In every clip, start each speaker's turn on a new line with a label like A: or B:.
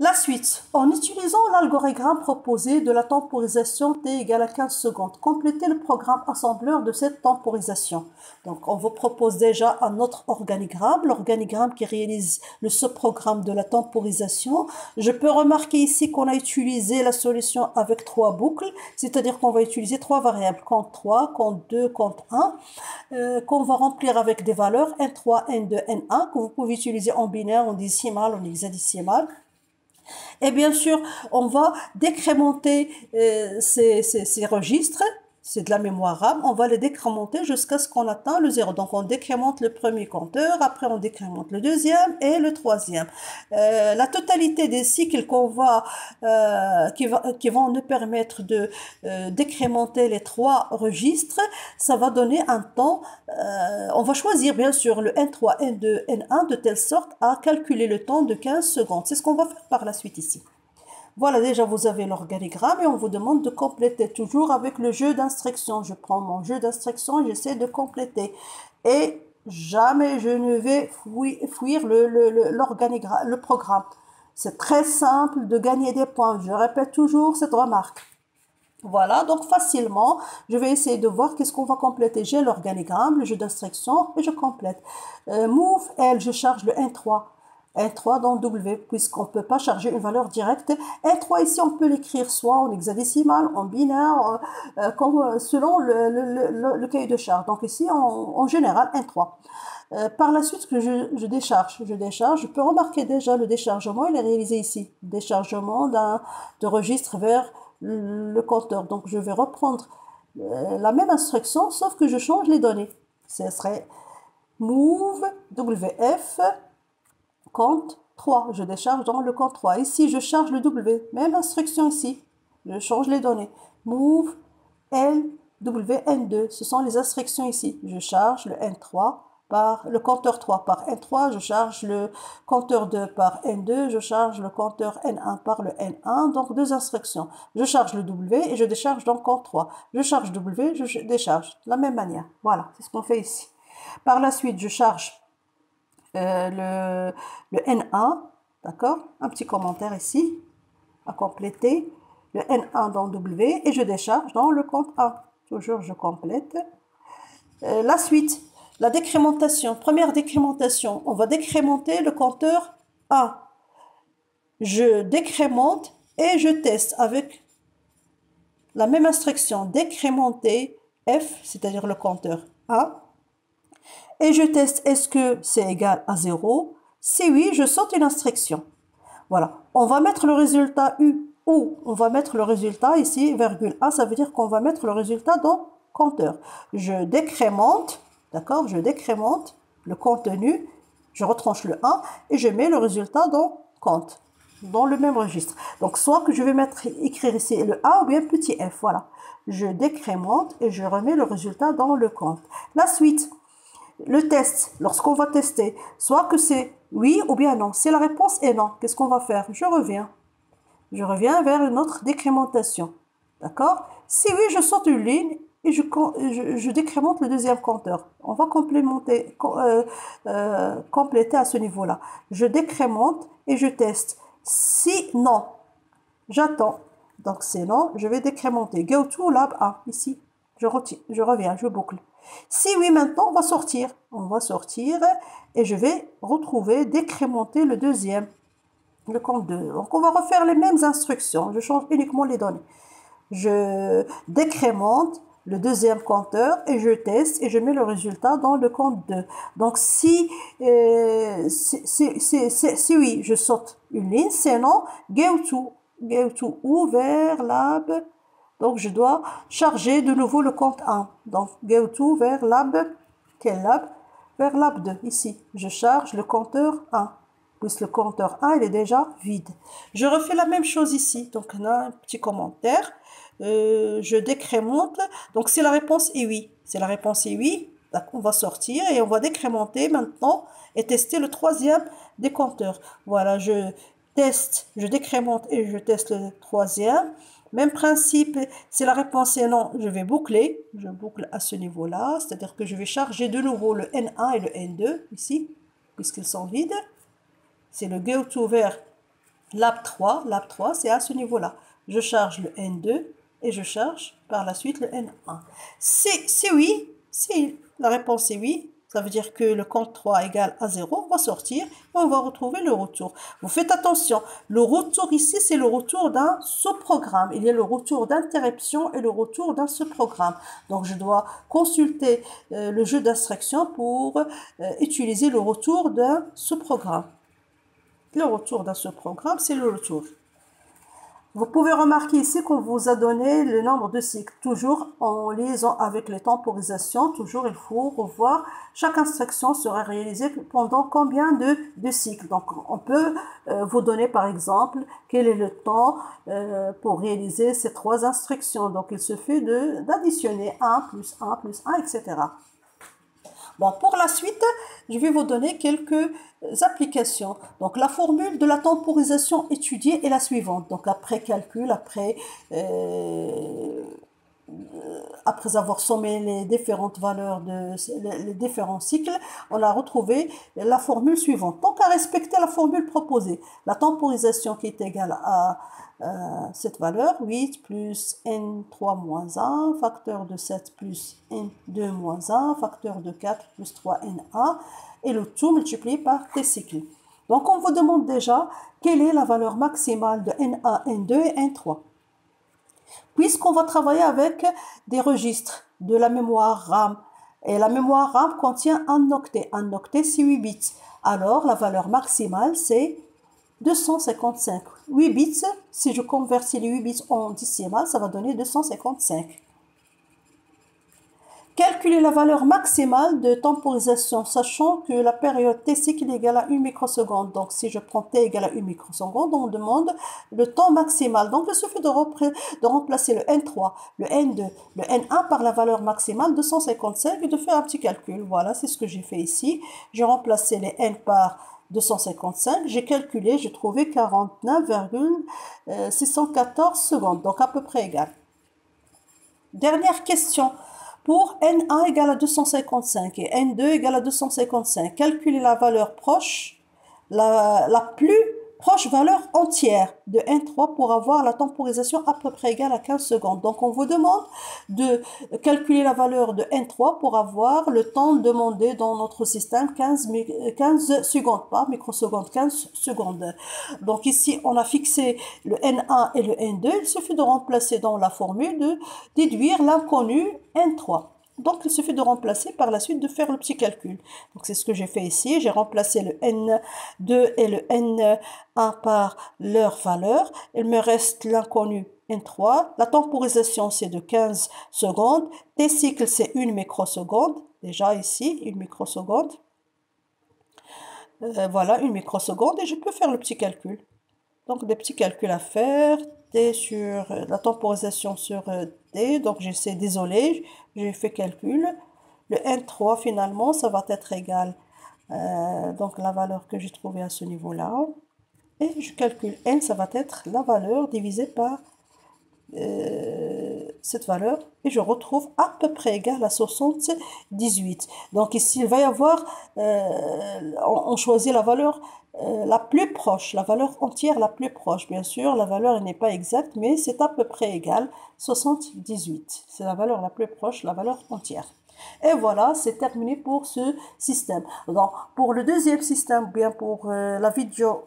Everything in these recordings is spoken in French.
A: La suite, en utilisant l'algorithme proposé de la temporisation t égale à 15 secondes, complétez le programme assembleur de cette temporisation. Donc, on vous propose déjà un autre organigramme, l'organigramme qui réalise le sous-programme de la temporisation. Je peux remarquer ici qu'on a utilisé la solution avec 3 boucles, c'est-à-dire qu'on va utiliser 3 variables, compte 3, compte 2, compte 1, qu'on va remplir avec des valeurs N3, N2, N1, que vous pouvez utiliser en binaire, en décimal, en hexadécimal. Et bien sûr, on va décrémenter ces registres, c'est de la mémoire RAM, on va les décrémenter jusqu'à ce qu'on atteigne le 0. Donc on décrémente le premier compteur, après on décrémente le deuxième et le troisième. La totalité des cycles qui vont nous permettre de décrémenter les 3 registres, ça va donner un temps. On va choisir bien sûr le N3, N2, N1 de telle sorte à calculer le temps de 15 secondes. C'est ce qu'on va faire par la suite ici. Voilà, déjà vous avez l'organigramme et on vous demande de compléter toujours avec le jeu d'instructions. Je prends mon jeu d'instructions et j'essaie de compléter. Et jamais je ne vais fuir l'organigramme, le programme. C'est très simple de gagner des points. Je répète toujours cette remarque. Voilà, donc facilement, je vais essayer de voir qu'est-ce qu'on va compléter. J'ai l'organigramme, le jeu d'instructions et je complète. Move L, je charge le N3. N3 dans W, puisqu'on ne peut pas charger une valeur directe. N3 ici, on peut l'écrire soit en hexadécimal, en binaire, selon le cahier de charge. Donc ici, en général, N3. Par la suite, que je décharge, je peux remarquer déjà le déchargement, il est réalisé ici. Déchargement de registre vers le compteur. Donc je vais reprendre la même instruction, sauf que je change les données. Ce serait move WF compte 3. Je décharge dans le compte 3. Ici, je charge le W. Même instruction ici. Je change les données. Move L W N2. Ce sont les instructions ici. Je charge le N3 par le compteur 3 par N3. Je charge le compteur 2 par N2. Je charge le compteur N1 par le N1. Donc, 2 instructions. Je charge le W et je décharge dans le compte 3. Je charge W, je décharge. De la même manière. Voilà, c'est ce qu'on fait ici. Par la suite, je charge le N1, d'accord? Un petit commentaire ici à compléter. Le N1 dans W et je décharge dans le compte 1. Toujours, je complète. La suite, la décrémentation. Première décrémentation, on va décrémenter le compteur 1. Je décrémente et je teste avec la même instruction. Décrémenter F, c'est-à-dire le compteur 1. Et je teste est-ce que c'est égal à 0. Si oui, je saute une instruction. Voilà. On va mettre le résultat U ou on va mettre le résultat ici, virgule 1, ça veut dire qu'on va mettre le résultat dans compteur. Je décrémente, d'accord? Je décrémente le contenu, je retranche le 1 et je mets le résultat dans compte, dans le même registre. Donc, soit que je vais écrire ici le A ou bien petit f, voilà. Je décrémente et je remets le résultat dans le compte. La suite. Le test, lorsqu'on va tester, soit que c'est oui ou bien non. Si la réponse est non, qu'est-ce qu'on va faire? Je reviens vers une autre décrémentation. D'accord? Si oui, je saute une ligne et je décrémente le deuxième compteur. On va compléter à ce niveau-là. Je décrémente et je teste. Si non, j'attends. Donc c'est non, je vais décrémenter. Go to lab 1, ici. Je reviens, je boucle. Si oui, maintenant, on va sortir. On va sortir et je vais retrouver, décrémenter le deuxième, le compte 2. Donc, on va refaire les mêmes instructions. Je change uniquement les données. Je décrémente le deuxième compteur et je teste et je mets le résultat dans le compte 2. Donc, si oui, je saute une ligne. Sinon, go to ou vers lab. Donc, je dois charger de nouveau le compte 1. Donc, go to vers lab. Quel lab? Vers lab 2, ici. Je charge le compteur 1. Puisque le compteur 1, il est déjà vide. Je refais la même chose ici. Donc, on a un petit commentaire. Je décrémente. Donc, si la réponse est oui. Si la réponse est oui, on va sortir et on va décrémenter maintenant et tester le troisième des compteurs. Voilà, je décrémente et je teste le troisième. Même principe, si la réponse est non, je vais boucler. Je boucle à ce niveau-là, c'est-à-dire que je vais charger de nouveau le N1 et le N2 ici, puisqu'ils sont vides. C'est le go to vers Lab 3, c'est à ce niveau-là. Je charge le N2 et je charge par la suite le N1. C'est oui, si la réponse est oui, ça veut dire que le compte 3 égale à 0, on va sortir et on va retrouver le retour. Vous faites attention, le retour ici, c'est le retour d'un sous-programme. Il y a le retour d'interruption et le retour d'un sous-programme. Donc, je dois consulter le jeu d'instructions pour utiliser le retour d'un sous-programme. Le retour d'un sous-programme, c'est le retour. Vous pouvez remarquer ici qu'on vous a donné le nombre de cycles, toujours en liaison avec les temporisations. Toujours, il faut revoir, chaque instruction sera réalisée pendant combien de cycles. Donc, on peut vous donner par exemple quel est le temps pour réaliser ces 3 instructions. Donc, il suffit d'additionner 1 plus 1 plus 1, etc. Bon, pour la suite, je vais vous donner quelques applications. Donc, la formule de la temporisation étudiée est la suivante. Donc, après calcul, après avoir sommé les différentes valeurs les différents cycles, on a retrouvé la formule suivante. Donc, à respecter la formule proposée, la temporisation qui est égale à cette valeur, 8 plus n3 moins 1, facteur de 7 plus n2 moins 1, facteur de 4 plus 3n1, et le tout multiplié par t cycles. Donc, on vous demande déjà quelle est la valeur maximale de n1, n2 et n3. Puisqu'on va travailler avec des registres de la mémoire RAM, et la mémoire RAM contient un octet. Un octet, c'est 8 bits. Alors, la valeur maximale, c'est 255. 8 bits, si je convertis les 8 bits en décimales, ça va donner 255. Calculer la valeur maximale de temporisation, sachant que la période t cycle est égale à 1 microseconde. Donc, si je prends t égale à 1 microseconde, on demande le temps maximal. Donc, il suffit de remplacer le N3, le N2, le N1 par la valeur maximale 255 et de faire un petit calcul. Voilà, c'est ce que j'ai fait ici. J'ai remplacé les N par 255, j'ai calculé, j'ai trouvé 49,614 secondes, donc à peu près égal. Dernière question. Pour N1 égale à 255 et N2 égale à 255, calculez la valeur proche, la plus proche valeur entière de N3 pour avoir la temporisation à peu près égale à 15 secondes. Donc, on vous demande de calculer la valeur de N3 pour avoir le temps demandé dans notre système, 15 secondes, pas microsecondes, 15 secondes. Donc, ici, on a fixé le N1 et le N2. Il suffit de remplacer dans la formule, de déduire l'inconnu N3. Donc, il suffit de remplacer par la suite, de faire le petit calcul. Donc, c'est ce que j'ai fait ici. J'ai remplacé le N2 et le N1 par leur valeur. Il me reste l'inconnu N3. La temporisation, c'est de 15 secondes. T cycle, c'est 1 microseconde. Déjà ici, 1 microseconde. Voilà, 1 microseconde. Et je peux faire le petit calcul. Donc, des petits calculs à faire. T sur la temporisation sur T. Donc, désolé, j'ai fait calcul. Le N3, finalement, ça va être égal. Donc, la valeur que j'ai trouvée à ce niveau-là. Et je calcule N, ça va être la valeur divisée par cette valeur. Et je retrouve à peu près égal à 78. Donc, ici, il va y avoir, on choisit la valeur la plus proche, la valeur entière la plus proche. Bien sûr, la valeur n'est pas exacte, mais c'est à peu près égal, 78. C'est la valeur la plus proche, la valeur entière. Et voilà, c'est terminé pour ce système. Donc, pour le deuxième système, bien pour la vidéo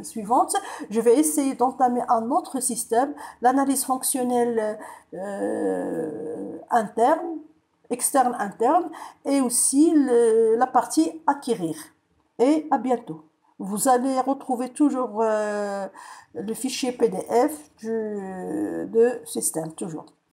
A: suivante, je vais essayer d'entamer un autre système, l'analyse fonctionnelle interne, externe interne, et aussi la partie acquérir. Et à bientôt. Vous allez retrouver toujours le fichier PDF de système, toujours.